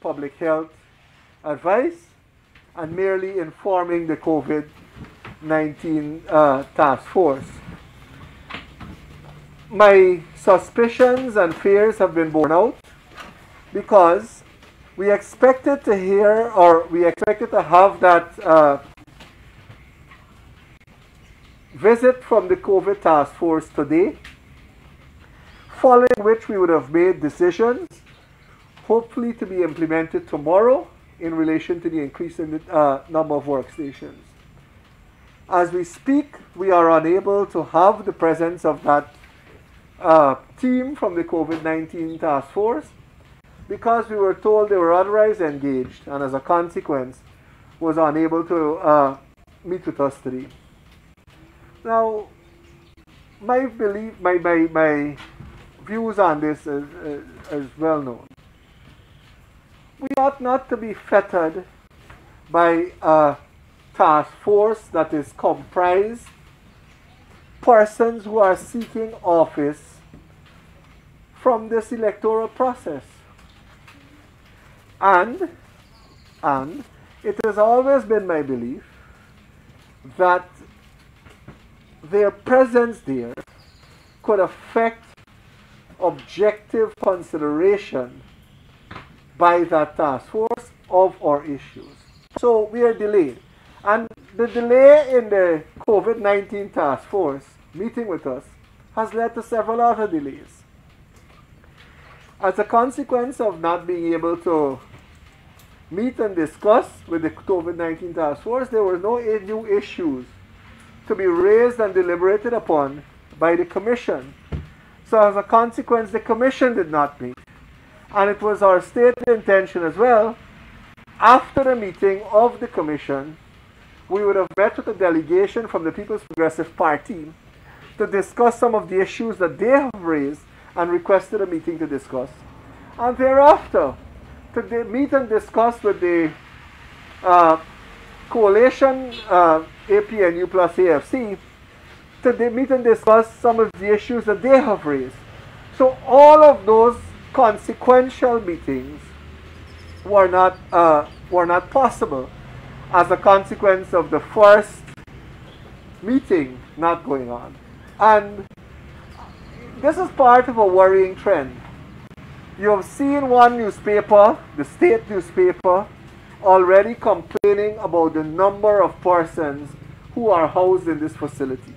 public health advice and merely informing the COVID-19 task force. My suspicions and fears have been borne out because we expected to hear, or we expected to have that visit from the COVID task force today, following which we would have made decisions, hopefully to be implemented tomorrow in relation to the increase in the number of workstations. As we speak, we are unable to have the presence of that team from the COVID-19 task force because we were told they were otherwise engaged and as a consequence was unable to meet with us today. Now, my views on this is well known. We ought not to be fettered by a task force that is comprised persons who are seeking office from this electoral process. And it has always been my belief that their presence there could affect objective consideration by that task force of our issues. So we are delayed. And the delay in the COVID-19 task force meeting with us has led to several other delays. As a consequence of not being able to meet and discuss with the COVID-19 task force, there were no new issues to be raised and deliberated upon by the Commission. So as a consequence, the Commission did not meet. And it was our stated intention as well, after the meeting of the Commission, we would have met with a delegation from the People's Progressive Party to discuss some of the issues that they have raised and requested a meeting to discuss. And thereafter, to meet and discuss with the coalition APNU plus AFC, to meet and discuss some of the issues that they have raised. So all of those consequential meetings were not possible as a consequence of the first meeting not going on. And this is part of a worrying trend. You have seen one newspaper, the state newspaper, already complaining about the number of persons who are housed in this facility.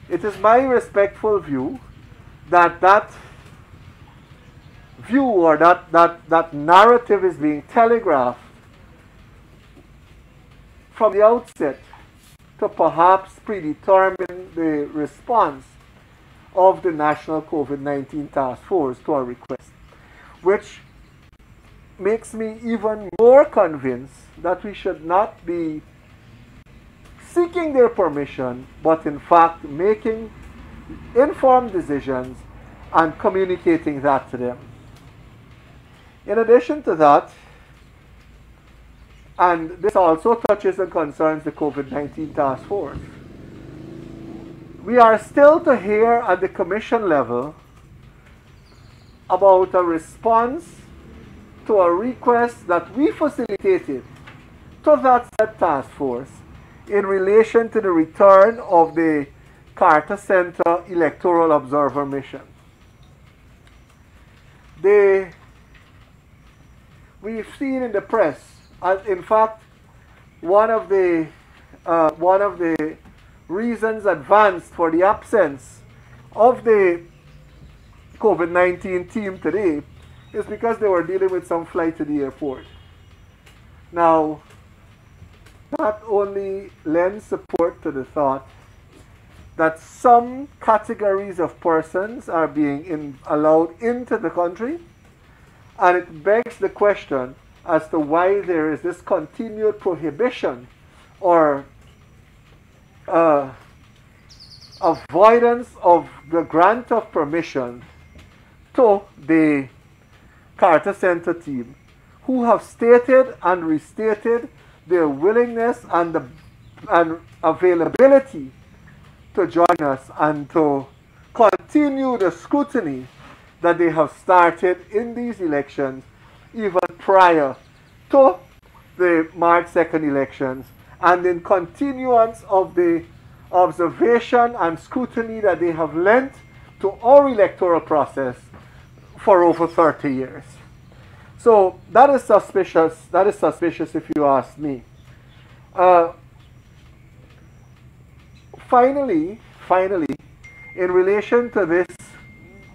It is my respectful view that that view or that narrative is being telegraphed from the outset to perhaps predetermine the response of the National COVID-19 Task Force to our request, which makes me even more convinced that we should not be seeking their permission, but in fact making informed decisions and communicating that to them. In addition to that, and this also touches and concerns the COVID-19 task force, we are still to hear at the Commission level about a response to a request that we facilitated to that said task force in relation to the return of the Carter Center Electoral Observer Mission. We've seen in the press, in fact, one of the reasons advanced for the absence of the COVID-19 team today is because they were dealing with some flight to the airport. Now, that only lends support to the thought that some categories of persons are being allowed into the country, and it begs the question as to why there is this continued prohibition or avoidance of the grant of permission to the Carter Center team, who have stated and restated their willingness and availability to join us and to continue the scrutiny that they have started in these elections even prior to the March 2nd elections, and in continuance of the observation and scrutiny that they have lent to our electoral process for over 30 years. So that is suspicious. That is suspicious if you ask me. Finally, in relation to this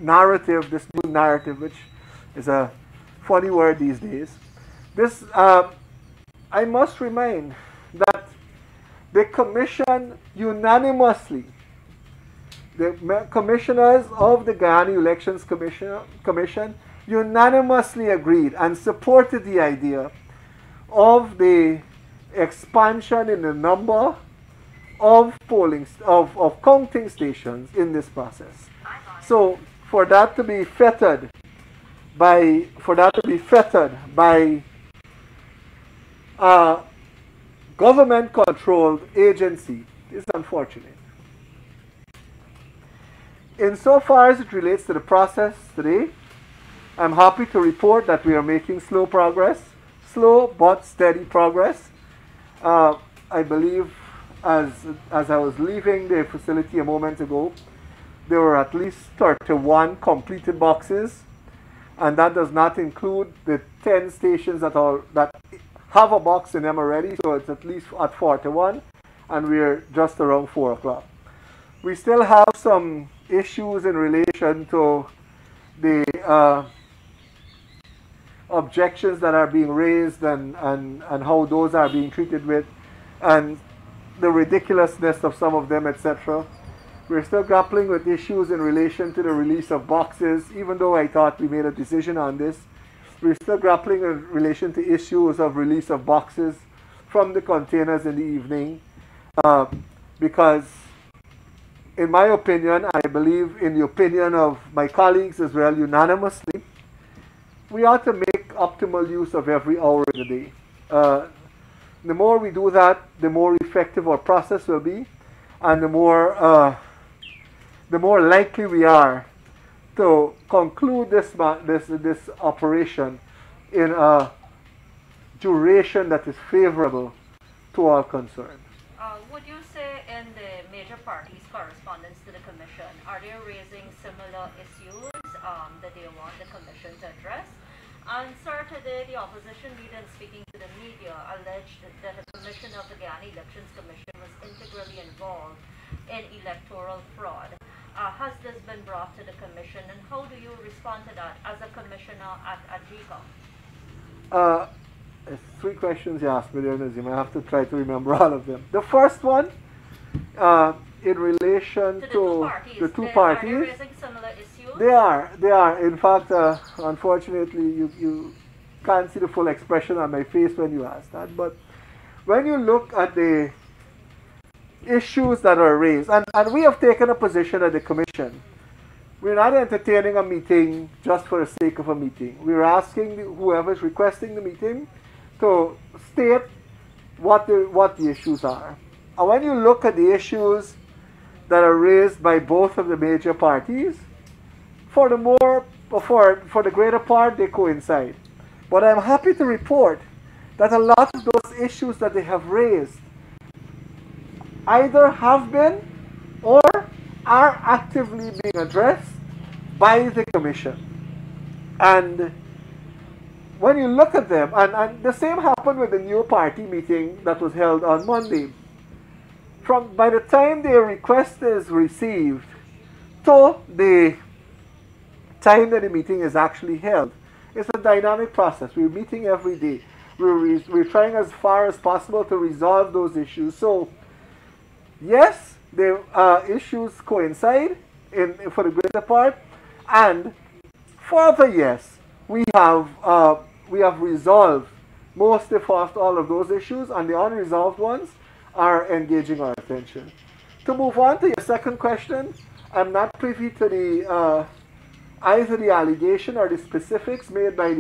narrative, this new narrative, which is a funny word these days, this I must remind that the Commission unanimously, the commissioners of the Guyana Elections Commission unanimously agreed and supported the idea of the expansion in the number of counting stations in this process. So for that to be fettered by a government-controlled agency is unfortunate. Insofar as it relates to the process today, I'm happy to report that we are making slow but steady progress. I believe as I was leaving the facility a moment ago, there were at least 31 completed boxes, and that does not include the 10 stations that have a box in them already, so it's at least at 41, and we're just around 4 o'clock. We still have some issues in relation to the objections that are being raised and how those are being treated with, and the ridiculousness of some of them, etc. We're still grappling with issues in relation to the release of boxes, even though I thought we made a decision on this. We're still grappling in relation to issues of release of boxes from the containers in the evening, because in my opinion, I believe in the opinion of my colleagues as well unanimously, we ought to make optimal use of every hour of the day. The more we do that, the more effective our process will be, and the more likely we are to conclude this operation in a duration that is favorable to all concerned. Would you say in the major parties' correspondence to the Commission, are they raising similar issues that they want the Commission to address? And sir, today the opposition leader speaking to the media alleged that the Commission of the Guyana Elections Commission was integrally involved in electoral fraud. Has this been brought to the Commission, and how do you respond to that as a commissioner at GECOM? It's 3 questions you asked me there, Nazim. I have to try to remember all of them. The first one, in relation to the two parties, are they raising similar issues? They are. In fact, unfortunately, you can't see the full expression on my face when you ask that. But when you look at the issues that are raised, and we have taken a position at the Commission, we're not entertaining a meeting just for the sake of a meeting. We're asking whoever is requesting the meeting to state what the issues are. And when you look at the issues that are raised by both of the major parties, for the greater part, they coincide. But I'm happy to report that a lot of those issues that they have raised either have been or are actively being addressed by the Commission. And when you look at them, and the same happened with the new party meeting that was held on Monday. By the time their request is received to the time that the meeting is actually held, it's a dynamic process. We're meeting every day. We're trying as far as possible to resolve those issues. So, yes, the issues coincide for the greater part, and further, yes, we have resolved most, if not all, of those issues, and the unresolved ones are engaging our attention. To move on to your second question, I'm not privy to the either the allegation or the specifics made by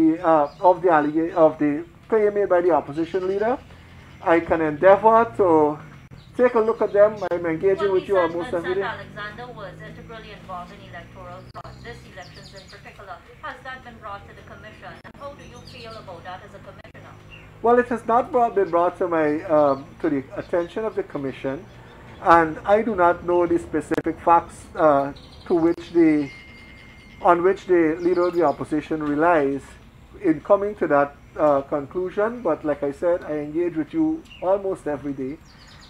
of the claim made by the opposition leader. I can endeavor to take a look at them. I'm engaging with you almost every day. Alexander was integrally involved in electoral fraud, this elections in particular. Has that been brought to the Commission? And how do you feel that as a commissioner? Well, it has not been brought to to the attention of the commission, and I do not know the specific facts on which the leader of the opposition relies in coming to that conclusion. But like I said, I engage with you almost every day.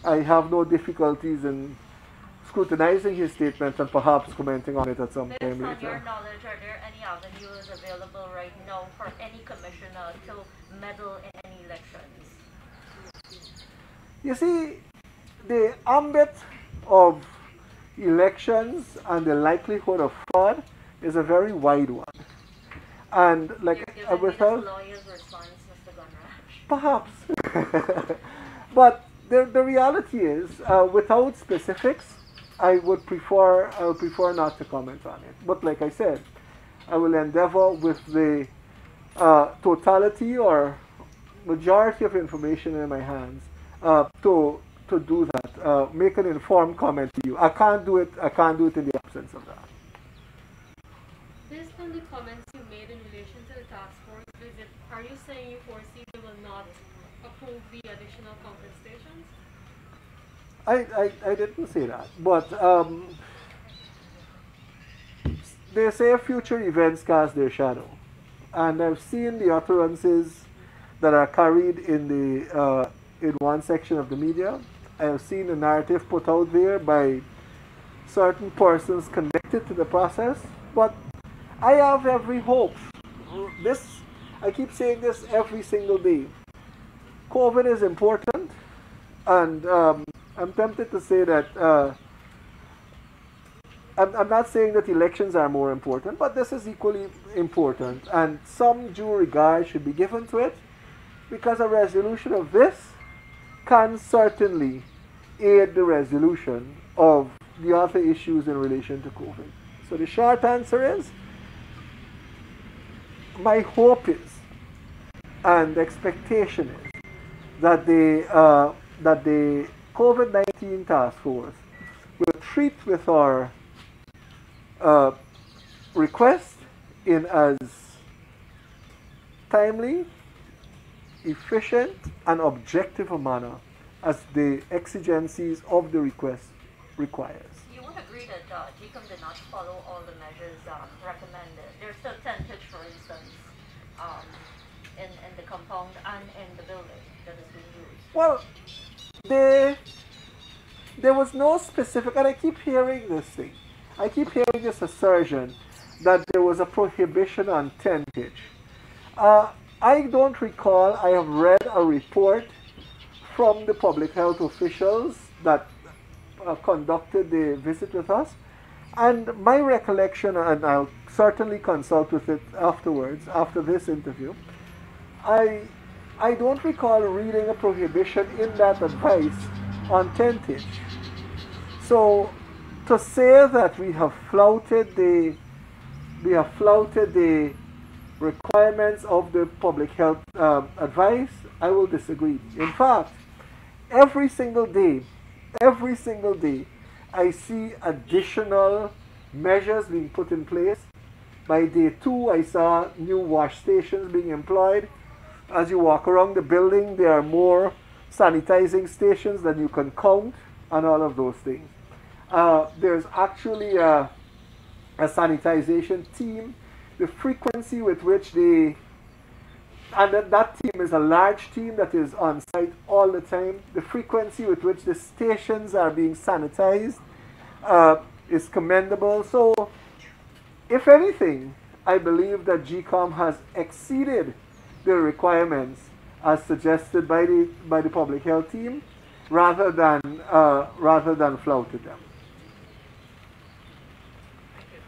I have no difficulties in scrutinizing his statements and perhaps commenting on it at some time later. Based on your knowledge, are there any avenues available right now for any commissioner to meddle in any elections? You see, the ambit of elections and the likelihood of fraud is a very wide one. And like without lawyer's response, Mr. Gunraj. Perhaps. But the reality is, without specifics, I would prefer not to comment on it. But like I said, I will endeavor with the totality or majority of information in my hands to do that. Make an informed comment to you. I can't do it in the absence of that. Based on the comments you made in relation to the task force visit, are you saying you foresee they will not approve the additional compensations? I didn't say that, but they say future events cast their shadow, and I've seen the utterances that are carried in one section of the media. I have seen the narrative put out there by certain persons connected to the process, but I have every hope. I keep saying this every single day. COVID is important, and I'm tempted to say that I'm not saying that elections are more important, but this is equally important, and some due regard should be given to it, because a resolution of this can certainly aid the resolution of the other issues in relation to COVID. So the short answer is, my hope is, and expectation is, that the COVID-19 task force will treat with our request in as timely, efficient, and objective a manner as the exigencies of the request requires. You would agree that GECOM did not follow all the measures recommended. There's still tentage, for instance, in the compound and in the building that is being used. Well, there was no specific, and I keep hearing this thing. I keep hearing this assertion that there was a prohibition on tentage. I don't recall I have read a report from the public health officials that conducted the visit with us, and my recollection, and I'll certainly consult with it afterwards, after this interview, I don't recall reading a prohibition in that advice on tentage. So to say that we have flouted the requirements of the public health advice, I will disagree. In fact, every single day, I see additional measures being put in place. By day 2, I saw new wash stations being employed. As you walk around the building, there are more sanitizing stations than you can count, and all of those things. There's actually a sanitization team. The frequency with which that team is a large team that is on site all the time. The frequency with which the stations are being sanitized is commendable. So, if anything, I believe that GECOM has exceeded the requirements as suggested by the public health team, rather than flouted them.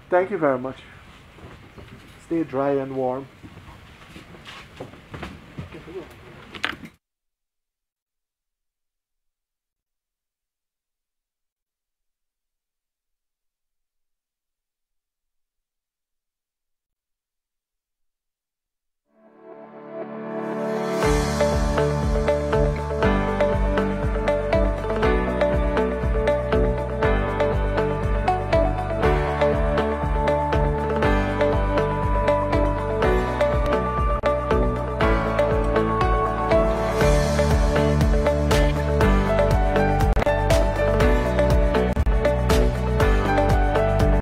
Thank you very much. Stay dry and warm.